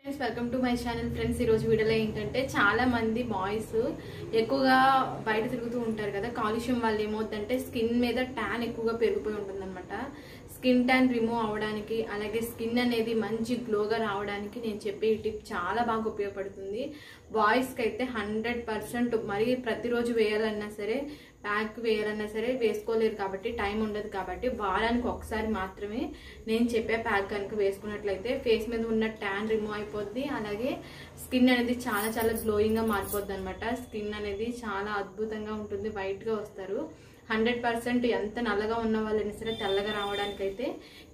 Welcome to my channel friends. ఈరోజు వీడియోలో ఏంటంటే చాలా మంది బాయ్స్ ఎక్కువగా బయట తిరుగుతూ ఉంటారు కదా, కాలుష్యం వల్ల ఏమవుతుందంటే స్కిన్ మీద ట్యాన్ ఎక్కువగా పెరిగిపోయి ఉంటుందన్నమాట. స్కిన్ ట్యాన్ రిమూవ్ అవడానికి, అలాగే స్కిన్ అనేది మంచి గ్లోగా రావడానికి నేను చెప్పే ఈ టిప్ చాలా బాగా ఉపయోగపడుతుంది. బాయ్స్కి అయితే 100% మరి ప్రతిరోజు వేయాలన్నా సరే, ప్యాక్ వేయాలన్నా సరే వేసుకోలేరు కాబట్టి, టైం ఉండదు కాబట్టి వారానికి ఒకసారి మాత్రమే నేను చెప్పే ప్యాక్ కనుక వేసుకున్నట్లయితే ఫేస్ మీద ఉన్న ట్యాన్ రిమూవ్ అయిపోద్ది. అలాగే స్కిన్ అనేది చాలా చాలా గ్లోయింగ్గా మారిపోద్ది అనమాట. స్కిన్ అనేది చాలా అద్భుతంగా ఉంటుంది, వైట్గా వస్తారు. 100% ఎంత నల్లగా ఉన్న వాళ్ళని సరే తెల్లగా రావడానికి అయితే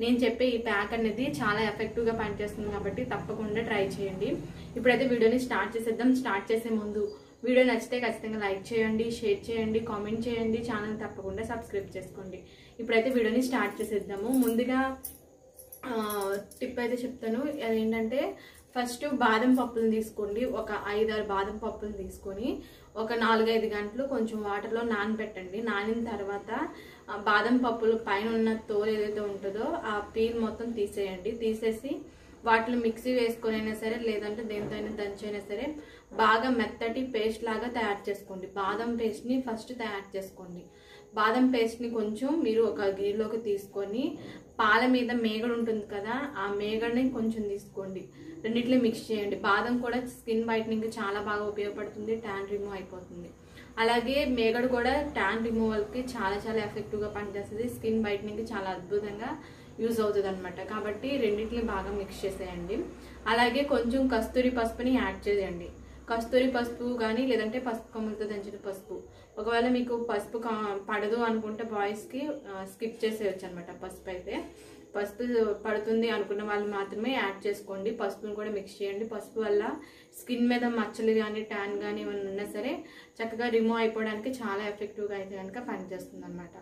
నేను చెప్పే ఈ ప్యాక్ అనేది చాలా ఎఫెక్టివ్గా పనిచేస్తుంది కాబట్టి తప్పకుండా ట్రై చేయండి. ఇప్పుడైతే వీడియోని స్టార్ట్ చేసేద్దాం. స్టార్ట్ చేసే ముందు వీడియో నచ్చితే ఖచ్చితంగా లైక్ చేయండి, షేర్ చేయండి, కామెంట్ చేయండి, ఛానల్ తప్పకుండా సబ్స్క్రైబ్ చేసుకోండి. ఇప్పుడైతే వీడియోని స్టార్ట్ చేసేద్దాము. ముందుగా టిప్ అయితే చెప్తాను. అదేంటంటే ఫస్ట్ బాదం పప్పులను తీసుకోండి. ఒక 5-6 బాదం పప్పులు తీసుకొని ఒక 4-5 గంటలు కొంచెం వాటర్లో నానబెట్టండి. నానిన తర్వాత బాదం పప్పులు పైన ఉన్న తోలు ఏదైతే ఉంటుందో ఆ పీల్ మొత్తం తీసేయండి. తీసేసి వాటిని మిక్సీ వేసుకొని అయినా సరే, లేదంటే దేంతో అయినా దంచైనా సరే బాగా మెత్తటి పేస్ట్ లాగా తయారు చేసుకోండి. బాదం పేస్ట్ని ఫస్ట్ తయారు చేసుకోండి. బాదం పేస్ట్ని కొంచెం మీరు ఒక గిన్నెలోకి తీసుకొని పాల మీద మేగడ ఉంటుంది కదా, ఆ మేగడని కొంచెం తీసుకోండి. రెండిట్లో మిక్స్ చేయండి. బాదం కూడా స్కిన్ వైట్నింగ్ చాలా బాగా ఉపయోగపడుతుంది, ట్యాన్ రిమూవ్ అయిపోతుంది. అలాగే మేగడ కూడా ట్యాన్ రిమూవల్కి చాలా చాలా ఎఫెక్టివ్గా పనిచేస్తుంది. స్కిన్ వైట్నింగ్ చాలా అద్భుతంగా యూజ్ అవుతుంది అనమాట. కాబట్టి రెండింటిని బాగా మిక్స్ చేసేయండి. అలాగే కొంచెం కస్తూరి పసుపుని యాడ్ చేయండి. కస్తూరి పసుపు కానీ, లేదంటే పసుపు కొమ్ములతో దంచిన పసుపు. ఒకవేళ మీకు పసుపు పడదు అనుకుంటే బాయ్స్కి స్కిప్ చేసేయచ్చు అనమాట. పసుపు అయితే పసుపు పడుతుంది అనుకున్న వాళ్ళు మాత్రమే యాడ్ చేసుకోండి. పసుపుని కూడా మిక్స్ చేయండి. పసుపు వల్ల స్కిన్ మీద మచ్చలు కానీ, ట్యాన్ కానీ ఏమైనా ఉన్నా సరే చక్కగా రిమూవ్ అయిపోవడానికి చాలా ఎఫెక్టివ్గా అయితే కనుక పనిచేస్తుంది అనమాట.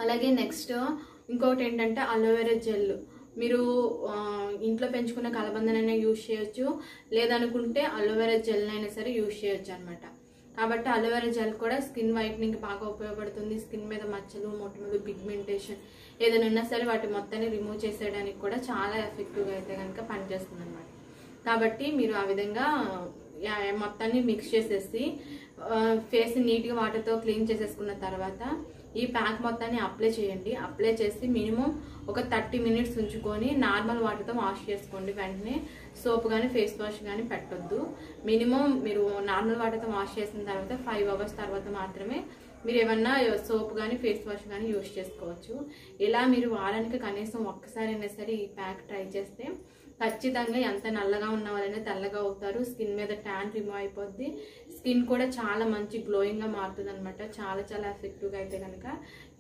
అలాగే నెక్స్ట్ ఇంకొకటి ఏంటంటే అలోవెరా జెల్. మీరు ఇంట్లో పెంచుకున్న కలబందనైనా యూజ్ చేయొచ్చు, లేదనుకుంటే అలోవెరా జెల్ అయినా సరే యూజ్ చేయొచ్చు అనమాట. కాబట్టి అలోవెరా జెల్ కూడా స్కిన్ వైట్నింగ్ బాగా ఉపయోగపడుతుంది. స్కిన్ మీద మచ్చలు, మొటిమలు, పిగ్మెంటేషన్ ఏదైనా ఉన్నా సరే వాటి మొత్తాన్ని రిమూవ్ చేసేయడానికి కూడా చాలా ఎఫెక్టివ్గా అయితే కనుక పనిచేస్తుంది అనమాట. కాబట్టి మీరు ఆ విధంగా మొత్తాన్ని మిక్స్ చేసేసి ఫేస్ నీట్గా వాటర్తో క్లీన్ చేసేసుకున్న తర్వాత ఈ ప్యాక్ మొత్తాన్ని అప్లై చేయండి. అప్లై చేసి మినిమం ఒక 30 మినిట్స్ ఉంచుకొని నార్మల్ వాటర్తో వాష్ చేసుకోండి. వెంటనే సోప్ కానీ ఫేస్ వాష్ కానీ పెట్టొద్దు. మినిమం మీరు నార్మల్ వాటర్తో వాష్ చేసిన తర్వాత 5 అవర్స్ తర్వాత మాత్రమే మీరు ఏమన్నా సోప్ కానీ ఫేస్ వాష్ కానీ యూజ్ చేసుకోవచ్చు. ఇలా మీరు వారానికి కనీసం ఒక్కసారైనా సరే ఈ ప్యాక్ ట్రై చేస్తే ఖచ్చితంగా ఎంత నల్లగా ఉన్న వాళ్ళైనా తెల్లగా అవుతారు. స్కిన్ మీద ట్యాన్ రిమూవ్ అయిపోద్ది. స్కిన్ కూడా చాలా మంచి గ్లోయింగ్గా మారుతుంది అనమాట. చాలా చాలా ఎఫెక్టివ్గా అయితే కనుక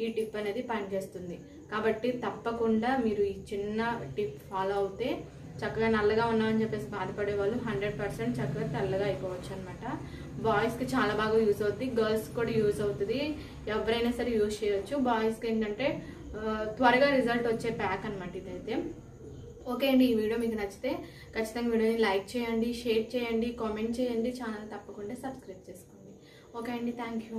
ఈ టిప్ అనేది పనిచేస్తుంది. కాబట్టి తప్పకుండా మీరు ఈ చిన్న టిప్ ఫాలో అవుతే చక్కగా నల్లగా ఉన్నామని చెప్పేసి బాధపడే వాళ్ళు 100% చక్కగా తెల్లగా అయిపోవచ్చు అనమాట. బాయ్స్కి చాలా బాగా యూజ్ అవుతుంది, గర్ల్స్ కూడా యూజ్ అవుతుంది. ఎవరైనా సరే యూజ్ చేయొచ్చు. బాయ్స్కి ఏంటంటే త్వరగా రిజల్ట్ వచ్చే ప్యాక్ అనమాట ఇదైతే. ఓకే అండి, ఈ వీడియో మీకు నచ్చితే ఖచ్చితంగా వీడియోని లైక్ చేయండి, షేర్ చేయండి, కామెంట్ చేయండి, ఛానల్ తప్పకుండా సబ్స్క్రైబ్ చేసుకోండి. ఓకే అండి, థ్యాంక్ యూ.